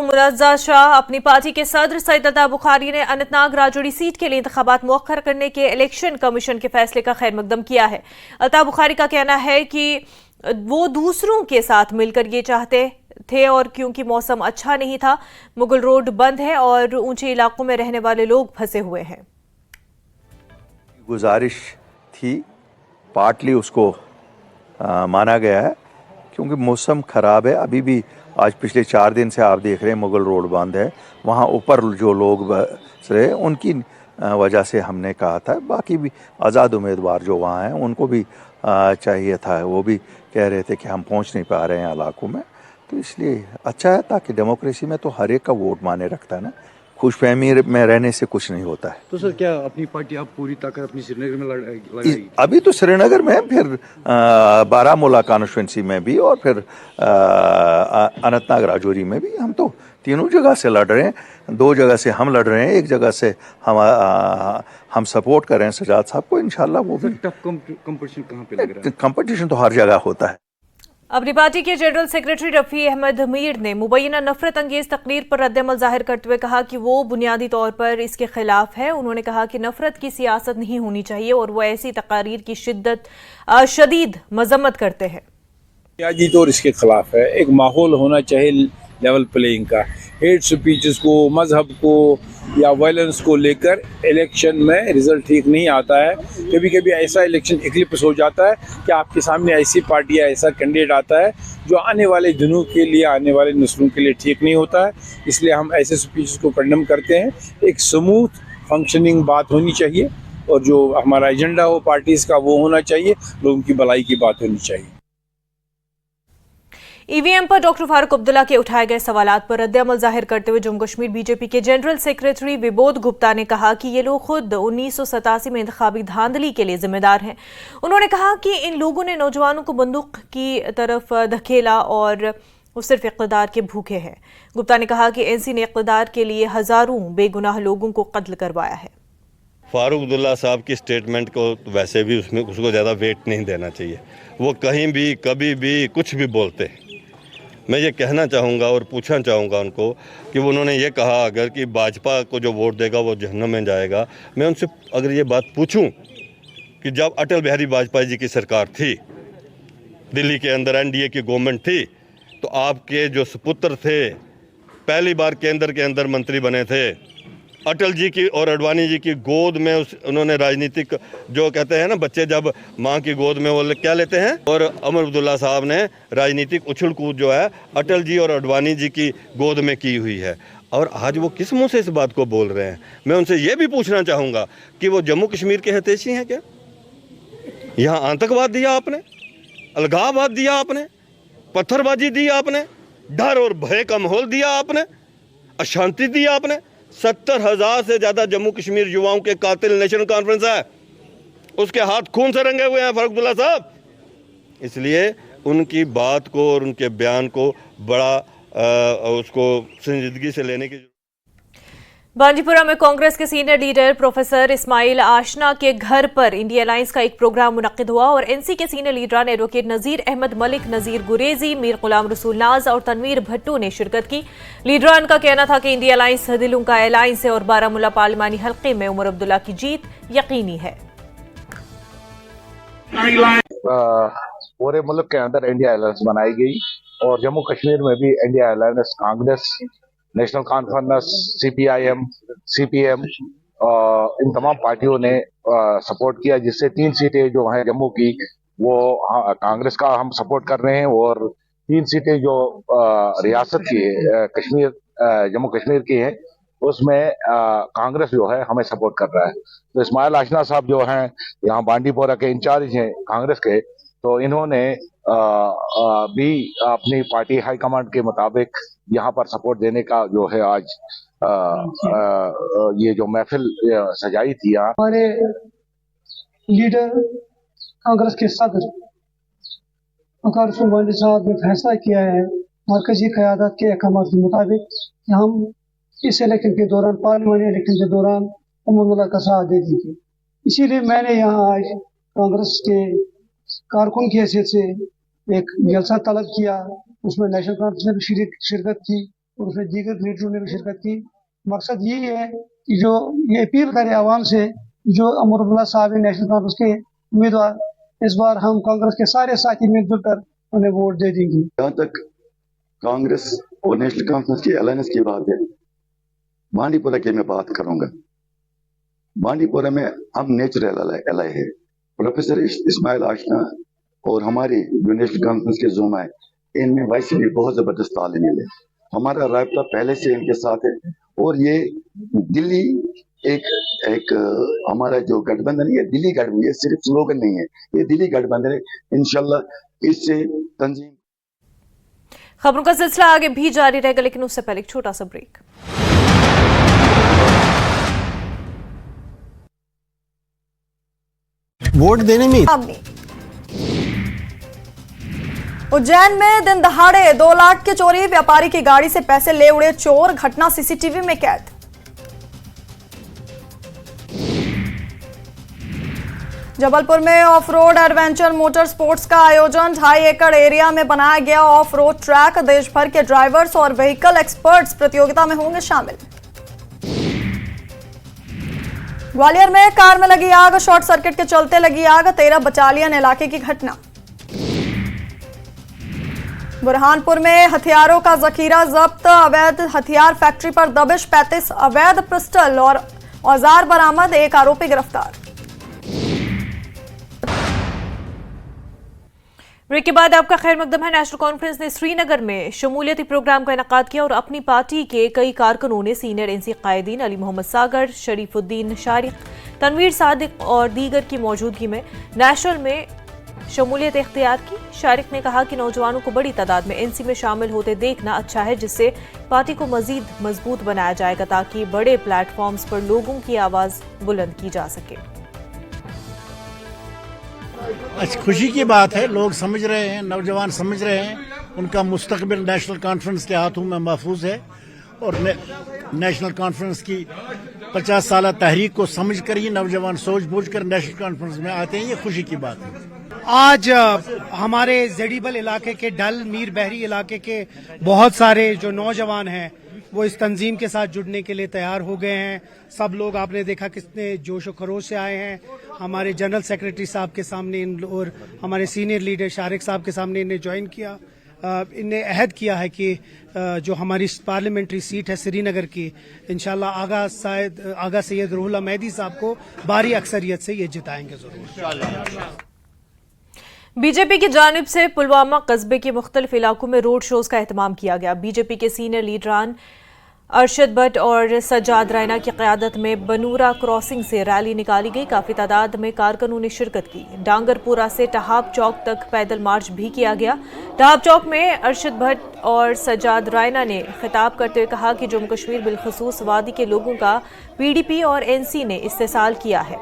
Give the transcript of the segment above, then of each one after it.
हूं मुनज़्ज़ा शाह। अपनी पार्टी के सदर सैयद अता बुखारी ने अनंतनाग राजौरी सीट के लिए इंतखाबात मुअख्खर करने के इलेक्शन कमीशन के फैसले का खैर मकदम किया है। अता बुखारी का कहना है कि वो दूसरों के साथ मिलकर ये चाहते थे और क्योंकि मौसम अच्छा नहीं था, मुगल रोड बंद है और ऊंचे इलाकों में रहने वाले लोग फंसे हुए हैं। गुजारिश थी, पार्टली उसको माना गया है क्योंकि मौसम ख़राब है। अभी भी आज पिछले 4 दिन से आप देख रहे हैं मुगल रोड बंद है। वहाँ ऊपर जो लोग बस रहे उनकी वजह से हमने कहा था, बाकी भी आज़ाद उम्मीदवार जो वहाँ हैं उनको भी चाहिए था, वो भी कह रहे थे कि हम पहुँच नहीं पा रहे हैं इलाकों में। तो इसलिए अच्छा है, ताकि डेमोक्रेसी में तो हर एक का वोट माने रखता है ना, खुशफहमी में रहने से कुछ नहीं होता है। तो सर क्या अपनी पार्टी आप पूरी ताकत अपनी श्रीनगर में लगाएगी? अभी तो श्रीनगर में, फिर बारामूला कॉन्स्टिट्यूंसी में भी और फिर अनंतनाग राजौरी में भी। हम तो तीनों जगह से लड़ रहे हैं, 2 जगह से हम लड़ रहे हैं, 1 जगह से हम सपोर्ट कर रहे हैं सजाद साहब को। इंशाल्लाह वो भी। टफ कंपटीशन कहाँ पे लग रहा है? कंपटीशन तो हर जगह होता है। अपनी पार्टी के जनरल सेक्रेटरी रफी अहमद मीर ने मुबैना नफरत अंगेज तकरीर पर रद्द-ए-अमल जाहिर करते हुए कहा कि वो बुनियादी तौर पर इसके खिलाफ है। उन्होंने कहा कि नफरत की सियासत नहीं होनी चाहिए और वो ऐसी तकारीर की शदीद मजम्मत करते हैं। बुनियादी तौर इसके खिलाफ है। एक माहौल होना चाहिए लेवल प्लेइंग का। हेट स्पीचेस को, मजहब को या वायलेंस को लेकर इलेक्शन में रिजल्ट ठीक नहीं आता है। कभी कभी ऐसा इलेक्शन इक्लिप्स हो जाता है कि आपके सामने ऐसी पार्टी या ऐसा कैंडिडेट आता है जो आने वाले दिनों के लिए, आने वाले नस्लों के लिए ठीक नहीं होता है। इसलिए हम ऐसे स्पीचेस को कंडेम करते हैं। एक स्मूथ फंक्शनिंग बात होनी चाहिए और जो हमारा एजेंडा हो पार्टीज़ का वो होना चाहिए, लोगों की भलाई की बात होनी चाहिए। ईवीएम पर डॉक्टर फारूक अब्दुल्ला के उठाए गए सवालात पर रद्द-ए-अमल जाहिर करते हुए जम्मू कश्मीर बीजेपी के जनरल सेक्रेटरी विबोध गुप्ता ने कहा कि ये लोग खुद 1987 में इंतखाबी धांधली के लिए जिम्मेदार हैं। उन्होंने कहा कि इन लोगों ने नौजवानों को बंदूक की तरफ धकेला और वो सिर्फ इक़्तिदार के भूखे हैं। गुप्ता ने कहा कि एनसी ने इक़्तिदार के लिए हजारों बेगुनाह लोगों को कत्ल करवाया है। फारूक अब्दुल्ला साहब की स्टेटमेंट को वैसे भी उसको ज़्यादा वेट नहीं देना चाहिए। वो कहीं भी कभी भी कुछ भी बोलते हैं। मैं ये कहना चाहूँगा और पूछना चाहूँगा उनको कि उन्होंने ये कहा अगर कि भाजपा को जो वोट देगा वो जहन्नम में जाएगा। मैं उनसे अगर ये बात पूछूं कि जब अटल बिहारी वाजपेयी जी की सरकार थी, दिल्ली के अंदर एनडीए की गवर्नमेंट थी, तो आपके जो सुपुत्र थे पहली बार केंद्र के अंदर मंत्री बने थे। अटल जी की और अडवाणी जी की गोद में उन्होंने राजनीतिक, जो कहते हैं ना बच्चे जब माँ की गोद में वो क्या लेते हैं, और अमर अब्दुल्ला साहब ने राजनीतिक उछल कूद जो है अटल जी और अडवाणी जी की गोद में की हुई है। और आज वो किस मुँह से इस बात को बोल रहे हैं? मैं उनसे ये भी पूछना चाहूँगा कि वो जम्मू कश्मीर के हितैषी हैं क्या? यहाँ आतंकवाद दिया आपने, अलगाववाद दिया आपने, पत्थरबाजी दी आपने, डर और भय का माहौल दिया आपने, अशांति दी आपने। 70,000 से ज़्यादा जम्मू कश्मीर युवाओं के कातिल नेशनल कॉन्फ्रेंस है, उसके हाथ खून से रंगे हुए हैं फारूक अब्दुल्ला साहब। इसलिए उनकी बात को और उनके बयान को बड़ा उसको संजीदगी से लेने की। बांदीपुरा में कांग्रेस के सीनियर लीडर प्रोफेसर इस्माइल आशना के घर पर इंडिया अलायंस का एक प्रोग्राम मुनक्किद हुआ और एनसी के सीनियर लीडरान एडवोकेट नजीर अहमद मलिक, नजीर गुरेजी, मीर गुलाम रसूल नाज और तनवीर भट्टू ने शिरकत की। लीडरान का कहना था कि इंडिया अलायंस दिलों का अलायंस है और बारामूला पार्लिमानी हल्के में उमर अब्दुल्ला की जीत यकीनी है। पूरे मुल्क के अंदर इंडिया अलायंस बनाई गई और जम्मू कश्मीर में भी India alliance Congress, National Conference, CPIM, CPM, इन तमाम पार्टियों ने सपोर्ट किया, जिससे 3 सीटें जो हैं जम्मू की वो कांग्रेस का हम सपोर्ट कर रहे हैं और 3 सीटें जो रियासत की है, कश्मीर, जम्मू कश्मीर की है, उसमें कांग्रेस जो है हमें सपोर्ट कर रहा है। तो इस्माइल आशना साहब जो हैं यहाँ बांडीपोरा के इंचार्ज हैं कांग्रेस के, तो इन्होंने भी अपनी पार्टी हाईकमांड के मुताबिक यहाँ पर सपोर्ट देने का जो है आज ये जो महफिल सजाई थी। हमारे लीडर कांग्रेस के सदर वकार रसूल वानी साहब ने फैसला किया है मरकजी क़यादत के अहकाम के मुताबिक कि हम इस इलेक्शन के दौरान, पार्लियामानी इलेक्शन के दौरान उमर अब्दुल्ला का साथ दे दीजिए। इसीलिए मैंने यहाँ आज कांग्रेस के कारकुन की हैसियत से एक जलसा तलब किया, उसमें नेशनल कॉन्फ्रेंस ने भी शिरकत की और उसमें दीगर लीडरों ने भी शिरकत की। मकसद यही है कि जो ये अपील करे आवाम से, जो अमर अब्दुल्ला साहब नेशनल कॉन्फ्रेंस के उम्मीदवार, इस बार हम कांग्रेस के सारे साथी मिलजुल कर उन्हें वोट दे देंगे। जहाँ तक कांग्रेस और नेशनल कॉन्फ्रेंस की अलायंस की बात है, बांडीपुरा की मैं बात करूंगा। बांडीपुरा में हम नेचुरल एलाय है। प्रोफेसर इस्माइल आशना और हमारी जो नेशनल कॉन्फ्रेंस के जोमा है, इनमें वैसे भी बहुत जबरदस्त तालमेल है। हमारा राब्ता पहले से इनके साथ है। और ये दिल्ली एक हमारा जो गठबंधन है, ये दिल्ली गठबंधन, ये सिर्फ स्लोगन नहीं है, ये दिल्ली गठबंधन है। इंशाल्लाह इससे तंजीम। खबरों का सिलसिला आगे भी जारी रहेगा, लेकिन उससे पहले एक छोटा सा ब्रेक। वोट देने में उज्जैन में दिन दहाड़े 2 लाख की चोरी, व्यापारी की गाड़ी से पैसे ले उड़े चोर, घटना सीसीटीवी में कैद। जबलपुर में of road adventure motor sports का आयोजन, 2.5 एकड़ एरिया में बनाया गया ऑफ रोड ट्रैक, देश भर के ड्राइवर्स और व्हीकल एक्सपर्ट्स प्रतियोगिता में होंगे शामिल। ग्वालियर में कार में लगी आग, शॉर्ट सर्किट के चलते लगी आग, 13 बटालियन इलाके की घटना। बुरहानपुर में हथियारों का जखीरा जब्त, अवैध हथियार फैक्ट्री पर दबिश, 35 अवैध पिस्टल और औजार बरामद, 1 आरोपी गिरफ्तार। ब्रेक के बाद आपका खैर मकदम है। नेशनल कॉन्फ्रेंस ने श्रीनगर में शमूलियती प्रोग्राम का इनेकाद किया और अपनी पार्टी के कई कारकुनों ने सीनियर एनसी कायदीन अली मोहम्मद सागर, शरीफुद्दीन शारिक, तनवीर सादिक और दीगर की मौजूदगी में नेशनल में शमूलियत इख्तियार की। शारिक ने कहा कि नौजवानों को बड़ी तादाद में एनसी में शामिल होते देखना अच्छा है, जिससे पार्टी को मजीद मजबूत बनाया जाएगा ताकि बड़े प्लेटफॉर्म्स पर लोगों की आवाज बुलंद की जा सके। खुशी की बात है, लोग समझ रहे हैं, नौजवान समझ रहे हैं, उनका मुस्तकबिल नेशनल कॉन्फ्रेंस के हाथों में महफूज है और नेशनल कॉन्फ्रेंस की 50 साल तहरीक को समझ कर ही नौजवान सोच बूझ कर नेशनल कॉन्फ्रेंस में आते हैं। ये खुशी की बात है। आज हमारे जेडीबल इलाके के डल मीर बहरी इलाके के बहुत सारे जो नौजवान हैं वो इस तंजीम के साथ जुड़ने के लिए तैयार हो गए हैं। सब लोग आपने देखा कितने जोश और खरोश से आए हैं। हमारे जनरल सेक्रेटरी साहब के सामने और हमारे सीनियर लीडर शारिक साहब के सामने इन्हें ज्वाइन किया। इन्हें अहद किया है कि जो हमारी पार्लियामेंट्री सीट है श्रीनगर की, इंशाल्लाह आगा सैयद रूहुल्लाह मेहदी साहब को भारी अक्सरियत से ये जिताएंगे जरूर। बीजेपी की जानिब से पुलवामा कस्बे के मुख्तलिफ इलाकों में रोड शोज का एहतमाम किया गया। बीजेपी के सीनियर लीडरान अरशद भट्ट और सज्जाद रैना की क़यादत में बनूरा क्रॉसिंग से रैली निकाली गई। काफ़ी तादाद में कारकुनों ने शिरकत की। डांगरपुरा से टहाब चौक तक पैदल मार्च भी किया गया। टहाब चौक में अरशद भट्ट और सज्जाद रैना ने खिताब करते हुए कहा कि जम्मू कश्मीर बिलखुसूस वादी के लोगों का PDP और NC ने इस्तेसाल किया है।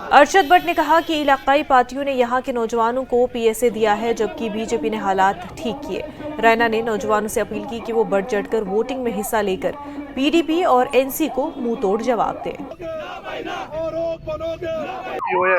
अरशद भट्ट ने कहा कि इलाकाई पार्टियों ने यहां के नौजवानों को PSA दिया है, जबकि बीजेपी ने हालात ठीक किए। रैना ने नौजवानों से अपील की कि वो बढ़ चढ़कर वोटिंग में हिस्सा लेकर PDP और NC को मुंह तोड़ जवाब दें।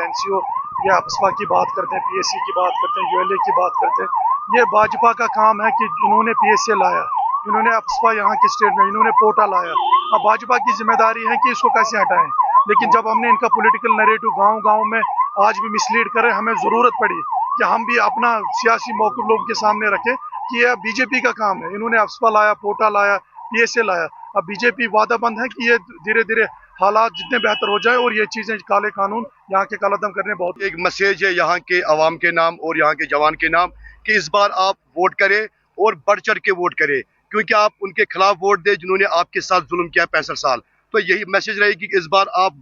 NCO या अप्सपा की बात करते हैं, PSC की बात करते हैं, ULA की बात करते हैं, ये भाजपा का काम है कि इन्होंने PSA लाया, इन्होंने अप्सपा यहाँ के स्टेट में इन्होंने पोटा लाया। अब भाजपा की जिम्मेदारी है कि इसको कैसे हटाएं। लेकिन जब हमने इनका पॉलिटिकल नैरेटिव गांव-गांव में आज भी मिसलीड करे, हमें जरूरत पड़ी कि हम भी अपना सियासी मौक़िफ़ लोगों के सामने रखें कि यह बीजेपी का काम है। इन्होंने अप्सपा लाया, पोटा लाया, PSA लाया। अब बीजेपी वादाबंद है कि ये धीरे धीरे हालात जितने बेहतर हो जाए और ये चीजें काले कानून यहाँ के कालादम करने बहुत। एक मैसेज है यहाँ के अवाम के नाम और यहाँ के जवान के नाम कि इस बार आप वोट करें और बढ़ चढ़ के वोट करें, क्योंकि आप उनके खिलाफ वोट दें जिन्होंने आपके साथ जुल्म किया 65 साल। तो यही मैसेज रहेगी कि इस बार आप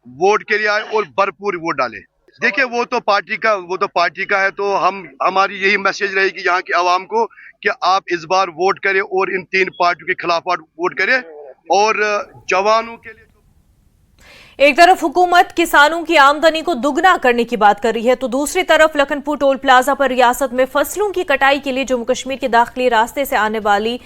वोट के लिए आए और भरपूर वोट डालें। देखिए वो तो पार्टी का है, तो हमारी यही मैसेज रहेगी यहाँ के अवाम को कि आप इस बार वोट करें और इन 3 पार्टियों के खिलाफ वोट करें। और जवानों के लिए एक तरफ हुकूमत किसानों की आमदनी को दुगना करने की बात कर रही है, तो दूसरी तरफ लखनपुर टोल प्लाजा पर रियासत में फसलों की कटाई के लिए जम्मू कश्मीर के दाखिली रास्ते से आने वाली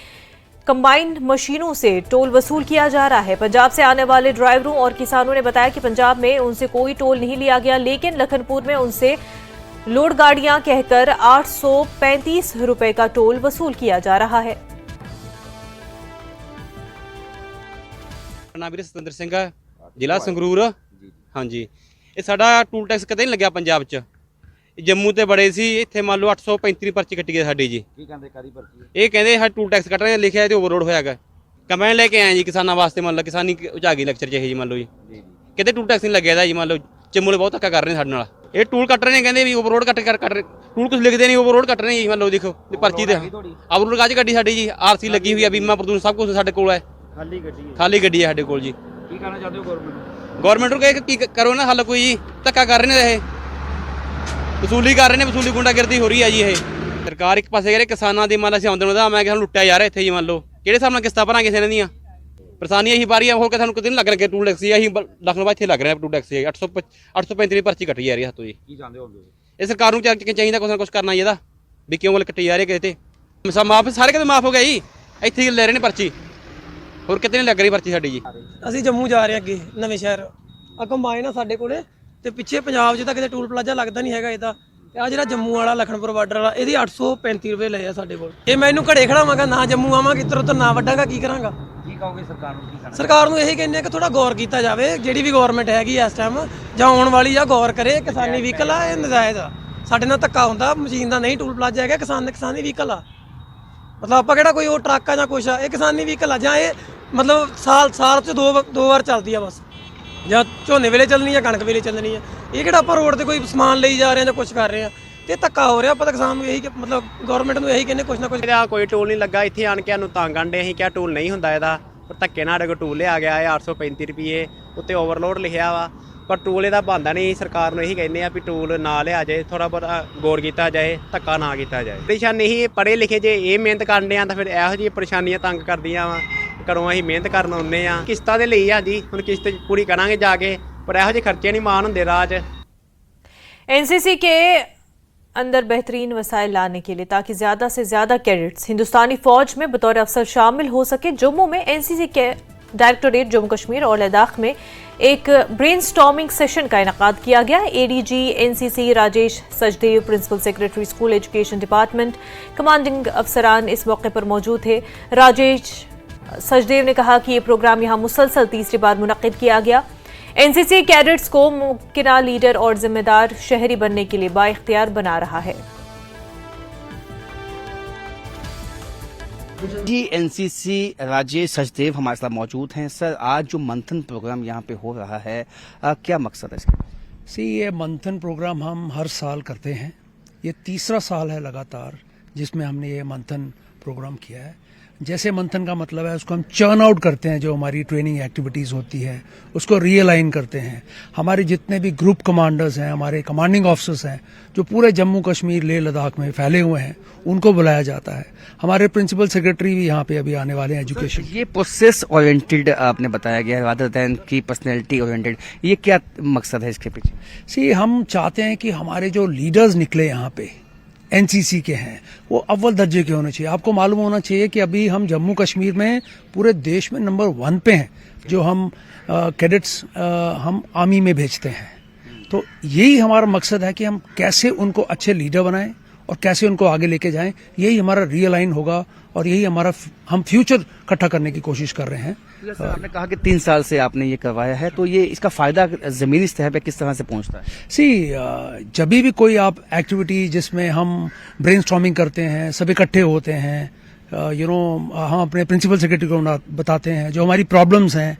कंबाइंड मशीनों से टोल वसूल किया जा रहा है। पंजाब से आने वाले ड्राइवरों और किसानों ने बताया कि पंजाब में उनसे कोई टोल नहीं लिया गया, लेकिन लखनपुर में उनसे लोड गाड़ियां कहकर 835 रुपए का टोल वसूल किया जा रहा है। नाम ਵੀਰੇ ਸਤਿੰਦਰ ਸਿੰਘ ਹੈ, ਜ਼ਿਲ੍ਹਾ ਸੰਗਰੂਰ। ਹਾਂਜੀ, ਇਹ ਸਾਡਾ ਟੂਲ ਟੈਕਸ ਕਦੇ ਨਹੀਂ ਲੱਗਿਆ ਪੰਜਾਬ 'ਚ। ਜੰਮੂ ਤੇ ਬੜੇ ਸੀ, ਇੱਥੇ ਮੰਨ ਲਓ 835 ਪਰਚੀ ਕੱਟੀ ਗਈ ਸਾਡੀ ਜੀ। ਕੀ ਕਹਿੰਦੇ ਕਾਦੀ ਪਰਚੀ? ਇਹ ਕਹਿੰਦੇ ਹਾਂ ਟੂਲ ਟੈਕਸ ਕੱਟ ਰਹੇ, ਲਿਖਿਆ ਤੇ ਓਵਰਲੋਡ ਹੋਇਆਗਾ। ਕਮੈਂਟ ਲੈ ਕੇ ਆਏ ਜੀ ਕਿਸਾਨਾਂ ਵਾਸਤੇ, ਮੰਨ ਲਓ ਕਿਸਾਨੀ ਉਚਾ ਗਈ ਲੈਕਚਰ 'ਚ ਇਹ ਜੀ, ਮੰਨ ਲਓ ਜੀ ਕਿਤੇ ਟੂਲ ਟੈਕਸ ਨਹੀਂ ਲੱਗਿਆ ਇਹਦਾ ਜੀ। ਮੰਨ ਲਓ ਚੰਮੂ ਬਹੁਤ ਧੱਕਾ ਕਰ ਰਹੇ ਨੇ ਸਾਡੇ ਨਾਲ, ਇਹ ਟੂਲ ਕੱਟ ਰਹੇ ਨੇ, ਕਹਿੰਦੇ ਵੀ ਓਵਰਲੋਡ ਕੱਟ ਰਹੇ, ਟੂਲ ਕੁਝ ਲਿਖਦੇ ਨਹੀਂ, ਓਵਰਲੋਡ ਕੱਟ ਰਹੇ ਜੀ। ਮੰਨ ਲਓ ਦੇਖੋ ਪਰਚੀ ਤੇ ਓਵਰਲੋਡ ਕਾਜ ਗੱਡੀ ਸਾਡੀ ਜੀ, ਆਰਸੀ ਲੱਗੀ ਹੋਈ ਆ, ਬੀਮਾ ਪ੍ਰਦੂਸ਼ਣ ਸਭ ਕੁਝ ਸਾਡੇ ਕੋਲ ਹੈ। ਖਾਲੀ ਗੱਡੀ ਹੈ ਸਾਡੇ ਕੋਲ ਜੀ। ਕੀ ਕਹਿਣਾ ਚਾਹੁੰਦੇ ਹੋ ਗਵਰਨਮੈਂਟ ਨੂੰ ਕੀ ਕਰੋ ਨਾ ਹੱਲ ਕੋਈ ਜੀ, ਧੱਕਾ ਕਰ ਰਹੇ ਨੇ, ਇਹ ਵਸੂਲੀ ਕਰ ਰਹੇ ਨੇ, ਵਸੂਲੀ ਗੁੰਡਾਗਰਦੀ ਹੋ ਰਹੀ ਹੈ ਜੀ। ਇਹ ਸਰਕਾਰ ਇੱਕ ਪਾਸੇ ਕਹਿੰਦੇ ਕਿਸਾਨਾਂ ਦੀ ਮੰਨ ਅਸੀਂ ਆਮਦਨ ਵਧਾ, ਮੈਂ ਕਿਹਾ ਲੁੱਟਿਆ ਜਾ ਰਿਹਾ ਇੱਥੇ ਜੀ। ਮੰਨ ਲਓ ਕਿਹੜੇ ਹਿਸਾਬ ਨਾਲ ਕਿਸ਼ਤਾਂ ਭਰਾਂਗੇ ਇਹਨਾਂ ਦੀਆਂ? ਪਰੇਸ਼ਾਨੀ ਇਹੀ ਬਾਰੀ ਹੋ ਕੇ ਸਾਨੂੰ ਕਿਤੇ ਨਹੀਂ ਲੱਗ ਰਿਹਾ ਟੂਲ ਟੈਕਸ। ਅਸੀਂ ਲਖਨਊ ਇੱਥੇ ਲੱਗ ਰਿਹਾ ਟੂਲ ਟੈਕਸ 835 ਪਰਚੀ ਕੱਟੀ ਜਾ ਰਹੀ ਹੱਥੋਂ ਜੀ। ਕੀ ਚਾਹੁੰਦੇ ਹੋ? ਇਹ ਸਰਕਾਰ ਨੂੰ ਚਾਹੀਦਾ ਕੁਛ ਨਾ ਕੁਛ ਕਰਨਾ ਜੀ ਇਹਦਾ, ਵੀ ਕਿਉਂ ਗੱਲ ਕੱਟੀ ਜਾ ਰਹੀ ਕਿਸੇ ਤੇ। ਮਾਫ ਸਾਰੇ ਕਿਤੇ ਮਾਫ ਹੋ ਗਿਆ ਜੀ, ਇੱਥੇ ਹੀ ਲੈ ਰਹੇ ਨੇ ਪਰਚੀ, ਹੋਰ ਕਿਤੇ ਨਹੀਂ ਲੱਗ ਰਹੀ ਪਰਚੀ ਸਾਡੀ ਜੀ। ਅਸੀਂ ਜੰਮੂ ਜਾ ਰਹੇ ਅੱਗੇ ਨਵੇਂ ਸ਼ਹਿਰ, ਆ ਕੰਬਾਈਨ ਆ ਸਾਡੇ ਕੋਲੇ ਤੇ ਪਿੱਛੇ ਪੰਜਾਬ 'ਚ ਤਾਂ ਕਿਤੇ ਟੂਲ ਪਲਾਜ਼ਾ ਲੱਗਦਾ ਨਹੀਂ ਹੈਗਾ ਇਹਦਾ। ਤੇ ਆ ਜਿਹੜਾ ਜੰਮੂ ਵਾਲਾ ਲਖਨਪੁਰ ਬਾਰਡਰ ਵਾਲਾ, ਇਹਦੀ 835 ਰੁਪਏ ਲਏ ਆ ਸਾਡੇ ਕੋਲ। ਜੇ ਮੈਂ ਇਹਨੂੰ ਘੜੇ ਖੜਾਵਾਂਗਾ ਨਾ ਜੰਮੂ ਆਵਾਂਗਾ ਇੱਧਰ ਉੱਧਰ ਨਾ ਵੱਢਾਂਗਾ, ਕੀ ਕਰਾਂਗਾ? ਕੀ ਕਹੋਗੇ ਸਰਕਾਰ ਨੂੰ? ਕੀ ਕਹਿਣਾ? ਸਰਕਾਰ ਨੂੰ ਇਹੀ ਕਹਿੰਦੇ ਆ ਕਿ ਥੋੜਾ ਗੌਰ ਕੀਤਾ ਜਾਵੇ, ਜਿਹੜੀ ਵੀ ਗਵਰਨਮੈਂਟ ਹੈਗੀ ਇਸ ਟਾਈਮ ਜਾਂ ਆਉਣ ਵਾਲੀ ਜਾਂ ਗੌਰ ਕਰੇ। ਕਿਸਾਨੀ ਵਹੀਕਲ ਆ, ਇਹ ਨਜਾਇਜ਼ ਆ, ਸਾਡੇ ਨਾਲ ਧੱਕਾ ਹੁੰਦਾ। ਮਸ਼ੀਨ ਦਾ ਨਹੀਂ ਟੂਲ ਪਲਾਜ਼ਾ ਹੈਗਾ, ਕਿਸਾਨੀ ਵਹੀਕਲ ਆ। ਮਤਲਬ ਆਪਾਂ ਕਿਹੜਾ ਕੋਈ ਉਹ ਟਰੱਕ ਆ ਜਾਂ ਕੁਛ ਆ, ਇਹ ਕਿਸਾਨੀ ਵਹੀਕਲ ਆ। ਜਾਂ ਇਹ ਮਤਲਬ ਸਾਲ 'ਚ ਦੋ ਵਾਰ ਚੱਲਦੀ ਆ ਬਸ, ਜਾਂ ਝੋਨੇ ਵੇਲੇ ਚੱਲਣੀ ਜਾਂ ਕਣਕ ਵੇਲੇ ਚੱਲਣੀ ਆ। ਇਹ ਕਿਹੜਾ ਆਪਾਂ ਰੋਡ ਤੇ ਕੋਈ ਸਮਾਨ ਲਈ ਜਾ ਰਹੇ ਆ ਜਾਂ ਕੁਛ ਕਰ ਰਹੇ ਆ, ਤੇ ਧੱਕਾ ਹੋ ਰਿਹਾ। ਆਪਾਂ ਤਾਂ ਕਿਸਾਨ ਨੂੰ ਇਹੀ ਮਤਲਬ ਗਵਰਨਮੈਂਟ ਨੂੰ ਇਹੀ ਕਹਿੰਦੇ ਕੁਛ ਨਾ ਕੁਛ। ਇਹਦਾ ਕੋਈ ਟੂਲ ਨਹੀਂ ਲੱਗਾ, ਇੱਥੇ ਆਣ ਕੇ ਸਾਨੂੰ ਤੰਗ ਆਂਡੇ। ਅਸੀਂ ਕਿਹਾ ਟੂਲ ਨਹੀਂ ਹੁੰਦਾ ਇਹਦਾ, ਪਰ ਧੱਕੇ ਨਾਲ ਸਾਡੇ ਕੋਲ ਟੂਲ ਲਿਆ ਗਿਆ ਹੈ 835 ਰੁਪਏ, ਉੱਤੇ ਓਵਰਲੋਡ ਲਿਖਿਆ ਵਾ, ਪਰ ਟੂਲ ਇਹਦਾ ਬਣਦਾ ਨਹੀਂ। ਸਰਕਾਰ ਨੂੰ ਇਹੀ ਕਹਿੰਦੇ ਆ ਵੀ ਟੂਲ ਨਾ ਲਿਆ ਜਾਏ, ਥੋੜਾ ਬਹੁਤਾ ਗੌਰ ਕੀਤਾ ਜਾਏ, ਧੱਕਾ ਨਾ ਕੀਤਾ ਜਾਏ। ਪਰੇਸ਼ਾਨੀ ਹੀ ਪੜ੍ਹੇ ਲਿਖੇ ਜੇ ਇਹ ਮਿਹਨਤ ਕਰਨ ਆ ਤਾਂ ਫਿਰ ਇਹੋ ਜਿਹੀਆਂ ਪਰੇਸ਼ਾਨੀਆਂ ਤੰਗ ਕਰਦੀਆਂ ਵਾ। ਘਰੋਂ ਅਸੀਂ ਮਿਹਨਤ ਕਰਨ ਆਉਂਦੇ ਆ, ਕਿਸ਼ਤਾਂ ਦੇ ਲਈ ਆ ਜੀ, ਹੁਣ ਕਿਸ਼ਤ ਪੂਰੀ ਕਰਾਂਗੇ ਜਾ ਕੇ, ਪਰ ਇਹੋ ਜਿਹੇ ਖਰਚੇ नहीं मान होंगे राज। एनसीसी के अंदर बेहतरीन वसाइल लाने के लिए ताकि ज्यादा से ज्यादा कैडेट्स हिंदुस्तानी फौज में बतौर अफसर शामिल हो सके, जम्मू में एनसीसी के डायरेक्टोरेट जम्मू कश्मीर और लद्दाख में एक ब्रेनस्टॉर्मिंग सेशन का इनेकाद किया गया। ADG NCC Rajesh Sachdev, principal secretary school education department, commanding अफसरान इस मौके पर मौजूद थे। राजेश सचदेव ने कहा कि ये प्रोग्राम यहाँ मुसलसल तीसरी बार मुनक्किद किया गया। एनसीसी कैडेट्स को मुमकिना लीडर और जिम्मेदार शहरी बनने के लिए बाइख्तियार बना रहा है। जी, एनसीसी राजेश सचदेव हमारे साथ मौजूद हैं। सर, आज जो मंथन प्रोग्राम यहाँ पे हो रहा है, क्या मकसद है इसका? ये मंथन प्रोग्राम हम हर साल करते हैं। ये तीसरा साल है लगातार जिसमें हमने ये मंथन प्रोग्राम किया है। जैसे मंथन का मतलब है उसको हम चर्न आउट करते हैं, जो हमारी ट्रेनिंग एक्टिविटीज़ होती है उसको रीअलाइन करते हैं। हमारे जितने भी ग्रुप कमांडर्स हैं, हमारे कमांडिंग ऑफिसर्स हैं जो पूरे जम्मू कश्मीर लेह लद्दाख में फैले हुए हैं, उनको बुलाया जाता है। हमारे प्रिंसिपल सेक्रेटरी भी यहाँ पे अभी आने वाले हैं एजुकेशन। ये प्रोसेस ओरिएंटेड आपने बताया गया रादर देन की पर्सनैलिटी ओरिएंटेड, ये क्या मकसद है इसके पीछे? हम चाहते हैं कि हमारे जो लीडर्स निकले यहाँ पे एनसीसी के हैं वो अव्वल दर्जे के होने चाहिए। आपको मालूम होना चाहिए कि अभी हम जम्मू कश्मीर में पूरे देश में नंबर 1 पे हैं, जो हम कैडेट्स हम आर्मी में भेजते हैं। तो यही हमारा मकसद है कि हम कैसे उनको अच्छे लीडर बनाएं और कैसे उनको आगे लेके जाएं। यही हमारा रियलाइन होगा और यही हमारा हम फ्यूचर इकट्ठा करने की कोशिश कर रहे हैं। जैसे आपने कहा कि 3 साल से आपने ये करवाया है, तो ये इसका फायदा जमीनी स्तर पे किस तरह से पहुंचता है? जब भी कोई आप एक्टिविटी जिसमें हम ब्रेनस्टॉर्मिंग करते हैं, सब इकट्ठे होते हैं, हम अपने प्रिंसिपल सेक्रेटरी को बताते हैं जो हमारी प्रॉब्लम्स हैं,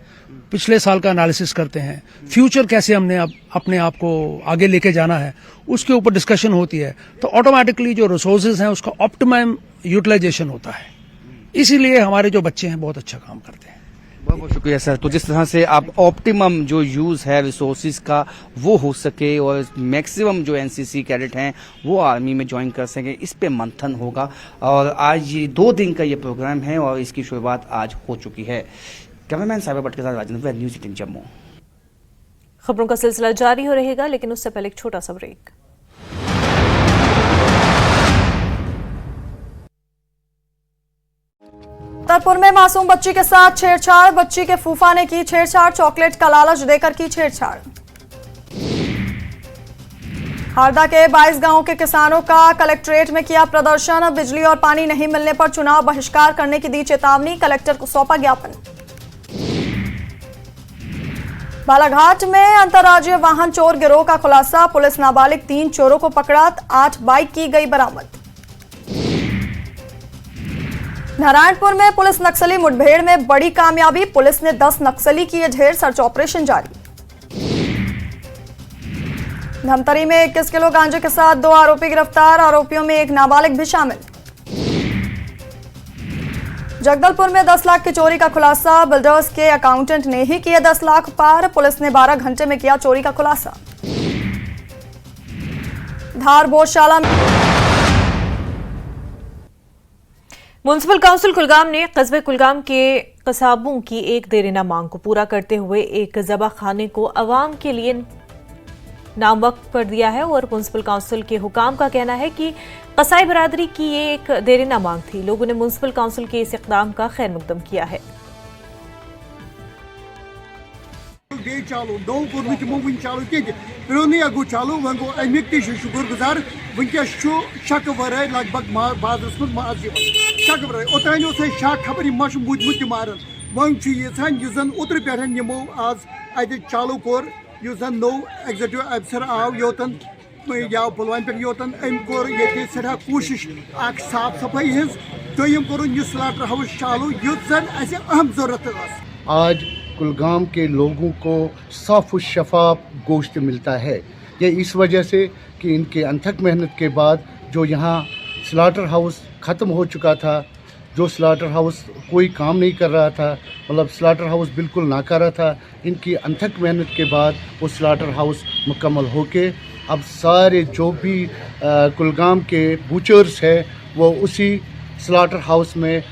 पिछले साल का एनालिसिस करते हैं, फ्यूचर कैसे हमने अपने आप को आगे लेके जाना है उसके ऊपर डिस्कशन होती है, तो ऑटोमेटिकली जो रिसोर्सेज हैं उसका ऑप्टिमम यूटिलाइजेशन होता है। इसीलिए हमारे जो बच्चे हैं बहुत अच्छा काम करते हैं। बहुत बहुत शुक्रिया सर। तो जिस तरह से आप ऑप्टिमम जो यूज है रिसोर्सेज का वो हो सके और मैक्सिमम जो एनसीसी कैडेट हैं वो आर्मी में ज्वाइन कर सके, इस पे मंथन होगा। और आज 2 दिन का ये प्रोग्राम है और इसकी शुरुआत आज हो चुकी है। कैमरामैन साहिबा भट्ट के साथ राजेंद्र, न्यूज़ 18 जम्मू। खबरों का सिलसिला जारी हो रहेगा, लेकिन उससे पहले एक छोटा सा ब्रेक। छतरपुर में मासूम बच्ची के साथ छेड़छाड़, बच्ची के फूफा ने की छेड़छाड़, चॉकलेट का लालच देकर की छेड़छाड़। हरदा के 22 गांवों के किसानों का कलेक्ट्रेट में किया प्रदर्शन, बिजली और पानी नहीं मिलने पर चुनाव बहिष्कार करने की दी चेतावनी, कलेक्टर को सौंपा ज्ञापन। बालाघाट में अंतर्राज्यीय वाहन चोर गिरोह का खुलासा, पुलिस नाबालिग 3 चोरों को पकड़ा, 8 बाइक की गई बरामद। नारायणपुर में पुलिस नक्सली मुठभेड़ में बड़ी कामयाबी, पुलिस ने 10 नक्सली किए ढेर, सर्च ऑपरेशन जारी। धमतरी में 21 किलो गांजे के साथ 2 आरोपी गिरफ्तार, आरोपियों में एक नाबालिग भी शामिल। जगदलपुर में 10 लाख की चोरी का खुलासा, बिल्डर्स के अकाउंटेंट ने ही किए 10 लाख पार, पुलिस ने 12 घंटे में किया चोरी का खुलासा। धार बोधशाला में म्युनिसिपल काउंसिल कुलगाम ने कस्बे कुलगाम के कसाबों की एक देरीना मांग को पूरा करते हुए एक ज़बा खाने को अवाम के लिए नाम वक्फ कर दिया है और म्युनिसिपल काउंसिल के हुकाम का कहना है कि कसाई बरादरी की ये एक देरीना मांग थी। लोगों ने म्युनिसिपल काउंसिल के इस इक़दाम का खैर मकदम किया है। चालू दो वन चालू कह अगो चालू वन गो अमिक शुक्र गुजार वनकस शक वर लगभग बादरस मज शक वर ओतान शक खबर मश बुझमुत मारन वन यहान जन उतर पे नमो आज अत चालू कोर जन नो एग्जीक्यूटिव अफसर आव योतन या पुलवाम पे योतन अम कोर ये सड़ा कोशिश साफ सफाई हज दोम कोर स्लाटर हाउस चालू युत जन अहम जरूरत आज कुलगाम के लोगों को साफ और शफाफ गोश्त मिलता है। ये इस वजह से कि इनके अनथक मेहनत के बाद जो यहाँ स्लाटर हाउस ख़त्म हो चुका था, जो स्लाटर हाउस कोई काम नहीं कर रहा था, मतलब स्लाटर हाउस बिल्कुल नाकारा था, इनकी अनथक मेहनत के बाद वो स्लाटर हाउस मुकम्मल होके अब सारे जो भी कुलगाम के बूचर्स हैं वो उसी स्लाटर हाउस में।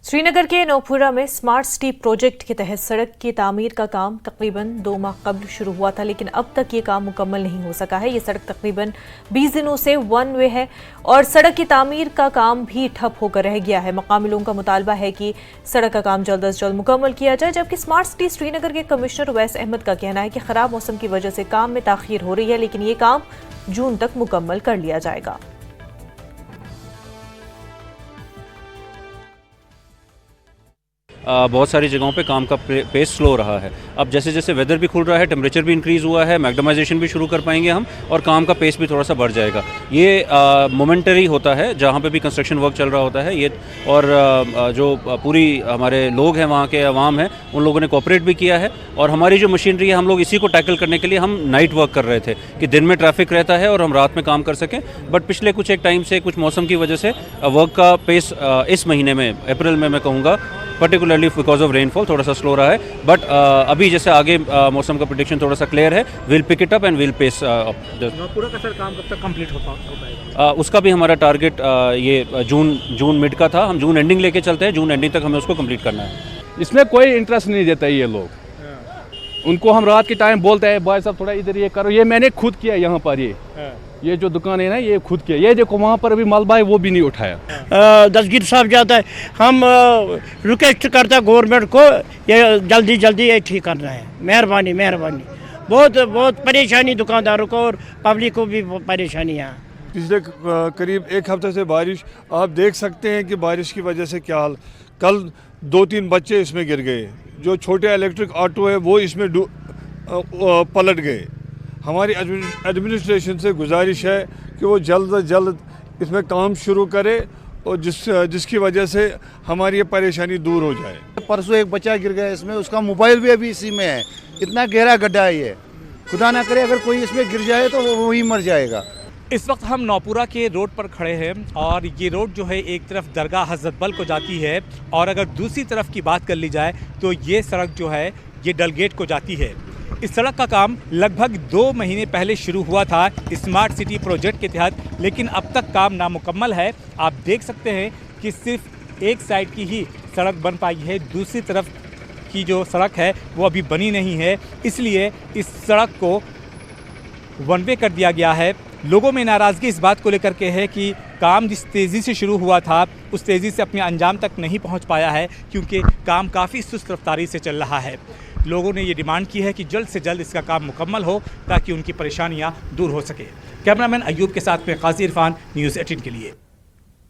श्रीनगर के नौपुरा में स्मार्ट सिटी प्रोजेक्ट के तहत सड़क की तामीर का काम तकरीबन 2 माह कबल शुरू हुआ था, लेकिन अब तक ये काम मुकम्मल नहीं हो सका है। ये सड़क तकरीबन 20 दिनों से वन वे है और सड़क की तामीर का काम भी ठप होकर रह गया है। मकामी लोगों का मुतालबा है कि सड़क का काम जल्द अज जल्द मुकम्मल किया जाए, जबकि स्मार्ट सिटी श्रीनगर के कमिश्नर उवैस अहमद का कहना है कि खराब मौसम की वजह से काम में ताखीर हो रही है, लेकिन ये काम जून तक मुकम्मल कर लिया जाएगा। बहुत सारी जगहों पे काम का पेस स्लो रहा है। अब जैसे जैसे वेदर भी खुल रहा है, टेम्परेचर भी इंक्रीज़ हुआ है, मैग्डमाइजेशन भी शुरू कर पाएंगे हम और काम का पेस भी थोड़ा सा बढ़ जाएगा। ये मोमेंटरी होता है जहाँ पे भी कंस्ट्रक्शन वर्क चल रहा होता है ये, और जो पूरी हमारे लोग हैं वहाँ के अवाम हैं उन लोगों ने कोऑपरेट भी किया है। और हमारी जो मशीनरी है हम लोग इसी को टैकल करने के लिए हम नाइट वर्क कर रहे थे कि दिन में ट्रैफिक रहता है और हम रात में काम कर सकें। बट पिछले कुछ एक टाइम से कुछ मौसम की वजह से वर्क का पेस इस महीने में अप्रैल में मैं कहूँगा पर्टिकुलरली बिकॉज ऑफ रेनफॉल थोड़ा सा स्लो रहा है। बट अभी जैसे आगे मौसम का प्रेडिक्शन थोड़ा सा क्लियर है, will pick it up and will pace. पूरा का सर काम कब तक कंप्लीट हो पाएगा? उसका भी हमारा टारगेट ये जून मिड का था। हम जून एंडिंग लेके चलते हैं, जून एंडिंग तक हमें उसको कंप्लीट करना है। इसमें कोई इंटरेस्ट नहीं देता ये लोग, उनको हम रात के टाइम बोलते हैं भाई साहब थोड़ा इधर ये करो। ये मैंने खुद किया यहाँ पर, ये जो दुकान है ना ये खुद किया। ये देखो वहाँ पर अभी मलबा है वो भी नहीं उठाया। दस्तगीर साहब जाता है, हम रिक्वेस्ट करते हैं गवर्नमेंट को ये जल्दी जल्दी ये ठीक करना है। मेहरबानी मेहरबानी। बहुत परेशानी दुकानदारों को और पब्लिक को भी परेशानी है। पिछले करीब एक हफ्ते से बारिश, आप देख सकते हैं कि बारिश की वजह से क्या हाल। कल 2-3 बच्चे इसमें गिर गए, जो छोटे इलेक्ट्रिक ऑटो है वो इसमें पलट गए। हमारी एडमिनिस्ट्रेशन से गुजारिश है कि वो जल्द से जल्द इसमें काम शुरू करे और जिसकी वजह से हमारी ये परेशानी दूर हो जाए। परसों एक बच्चा गिर गया इसमें, उसका मोबाइल भी अभी इसी में है। इतना गहरा गड्ढा है ये, खुदा ना करे अगर कोई इसमें गिर जाए तो वो वहीं मर जाएगा। इस वक्त हम नौपुरा के रोड पर खड़े हैं और ये रोड जो है एक तरफ दरगाह हज़रत बल को जाती है और अगर दूसरी तरफ की बात कर ली जाए तो ये सड़क जो है ये डलगेट को जाती है। इस सड़क का काम लगभग 2 महीने पहले शुरू हुआ था स्मार्ट सिटी प्रोजेक्ट के तहत, लेकिन अब तक काम नामुकम्मल है। आप देख सकते हैं कि सिर्फ एक साइड की ही सड़क बन पाई है, दूसरी तरफ की जो सड़क है वो अभी बनी नहीं है। इसलिए इस सड़क को वन वे कर दिया गया है। लोगों में नाराज़गी इस बात को लेकर के है कि काम जिस तेज़ी से शुरू हुआ था उस तेज़ी से अपने अंजाम तक नहीं पहुंच पाया है, क्योंकि काम काफ़ी सुस्त रफ्तारी से चल रहा है। लोगों ने ये डिमांड की है कि जल्द से जल्द इसका काम मुकम्मल हो ताकि उनकी परेशानियां दूर हो सके। कैमरामैन अयूब के साथ में काजी इरफान, न्यूज़ 18 के लिए।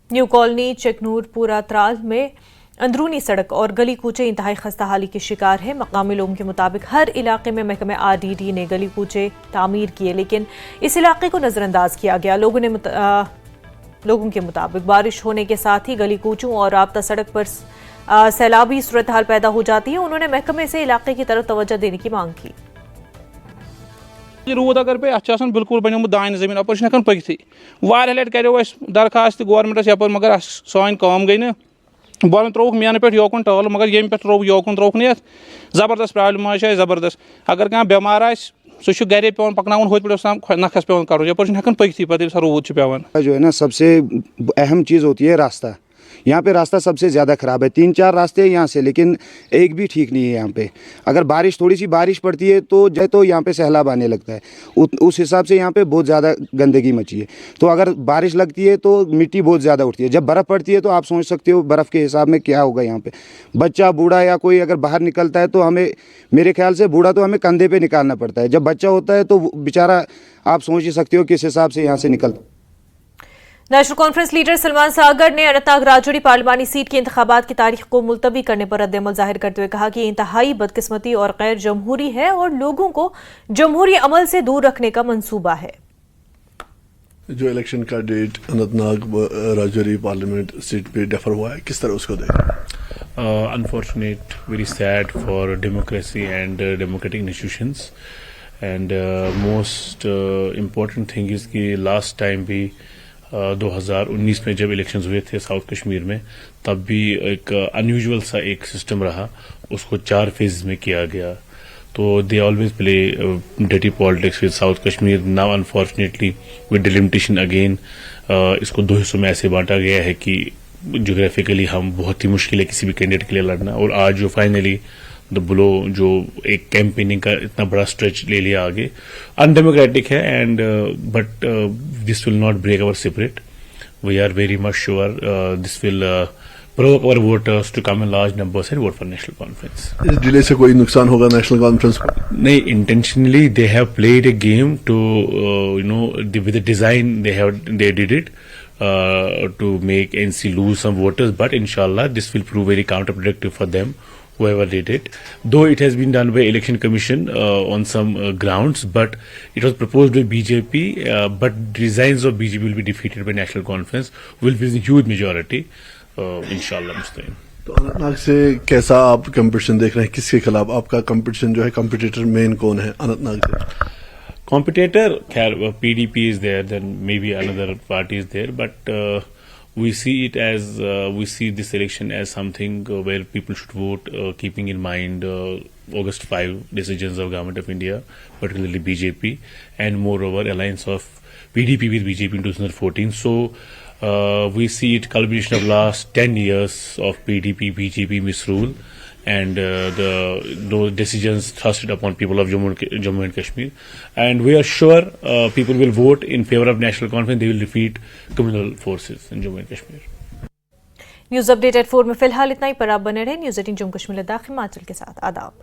न्यू कॉलोनी चेकनूरपुरा त्राल में अंदरूनी सड़क और गली कूचे इंतहाई खस्ता हाली के शिकार है। मकामी लोगों के मुताबिक हर इलाके में महकमे RDD ने गली कूचे तामीर किए, लेकिन इस इलाके को नजरअंदाज किया गया। लोगों के मुताबिक बारिश होने के साथ ही गली कूचों और राब्ता सड़क पर सैलाबी सूरत हाल पैदा हो जाती है। उन्होंने महकमे से इलाके की तरफ तवज्जो देने की मांग की। रूद अगर पे अच्छे बिल्कुल बनोमुत दान जमीन अपर हेकान पकथी वार लट करो दरखास्त गवर्नमेंटस यप मगर सान काम गई ना बल त्रोक मेन पे योकुन टल मगर ये पे त्रो योकुन त्रोक नहीं जबरदस्त प्रॉब्लम जबरदस्त अगर कह बेमार आ सह गरे पे पकन होत पे नखस पे कर यप हेकान पकथी पे रूद पे जो है ना सबसे अहम चीज़ होती है रास्ता। यहाँ पे रास्ता सबसे ज़्यादा ख़राब है। 3-4 रास्ते हैं यहाँ से, लेकिन एक भी ठीक नहीं है यहाँ पे। अगर थोड़ी सी बारिश पड़ती है तो यहाँ पे सैलाब आने लगता है। उस हिसाब से यहाँ पे बहुत ज़्यादा गंदगी मची है। तो अगर बारिश लगती है तो मिट्टी बहुत ज़्यादा उठती है। जब बर्फ़ पड़ती है तो आप सोच सकते हो बर्फ़ के हिसाब में क्या होगा यहाँ पे। बच्चा बूढ़ा या कोई अगर बाहर निकलता है तो हमें, मेरे ख्याल से बूढ़ा तो हमें कंधे पर निकालना पड़ता है। जब बच्चा होता है तो बेचारा आप सोच ही सकते हो किस हिसाब से यहाँ से निकलता। नेशनल कॉन्फ्रेंस लीडर सलमान सागर ने अनंतनाग राजौरी पार्लिमानी सीट के इंतखाबात की तारीख को मुलतवी करने पर रद्द-ए-अमल जाहिर करते हुए कहा कि ये इंतहाई बदकिस्मती और गैर जमहूरी है और लोगों को जमहूरी अमल से दूर रखने का मंसूबा है। जो इलेक्शन का date Anantnag Rajouri parliament seat पे डिफर हुआ है, किस तरह उसको देखें? Unfortunate, very sad for democracy and democratic institutions and most important thing is कि लास्ट टाइम भी 2019 में जब इलेक्शंस हुए थे साउथ कश्मीर में, तब भी एक अनयूजुअल सा एक सिस्टम रहा, उसको 4 फेज में किया गया। तो they always play dirty politics with south Kashmir. Now unfortunately with delimitation again इसको 2 हिस्सों में ऐसे बांटा गया है कि जोग्राफिकली हम बहुत ही मुश्किल है किसी भी कैंडिडेट के लिए लड़ना। और आज जो फाइनली द ब्लो जो एक कैंपेनिंग का इतना बड़ा स्ट्रेच ले लिया आगे, अनडेमोक्रेटिक है and but this will not break our separate. We are very much sure this will provoke our voters to come in large numbers and vote for national conference. इस delay से कोई नुकसान होगा national conference को? नहीं, intentionally they have played a game to with the design they did it to make NC lose some voters, but inshallah this will prove very counterproductive for them, whoever did it. Though it has been done by Election Commission on some grounds, but it was proposed by BJP, but designs of BJP will be defeated by national conference, will be a huge majority. इंशाल्लाह मुस्तकीम। तो अनंतनाग से कैसा आप competition देख रहे हैं? किसके खिलाफ आपका कंपटीशन जो है, कंपटीटर मेन कौन है अनंतनाग से? कंपटीटर खैर PDP is there, then maybe another party is there, but we see it as we see this election as something where people should vote keeping in mind August 5 decisions of Government of India, particularly BJP, and moreover alliance of PDP with BJP in 2014. So we see it culmination of last 10 years of PDP, BJP misrule, and those decisions thrusted upon people of Jammu and Kashmir. And we are sure people will vote in favor of national conference. They will defeat communal forces in Jammu and Kashmir. News update at 4 में फिलहाल इतना ही, पर आप बने रहे news 18 Jammu Kashmir Ladakh Himachal के साथ। आदाब।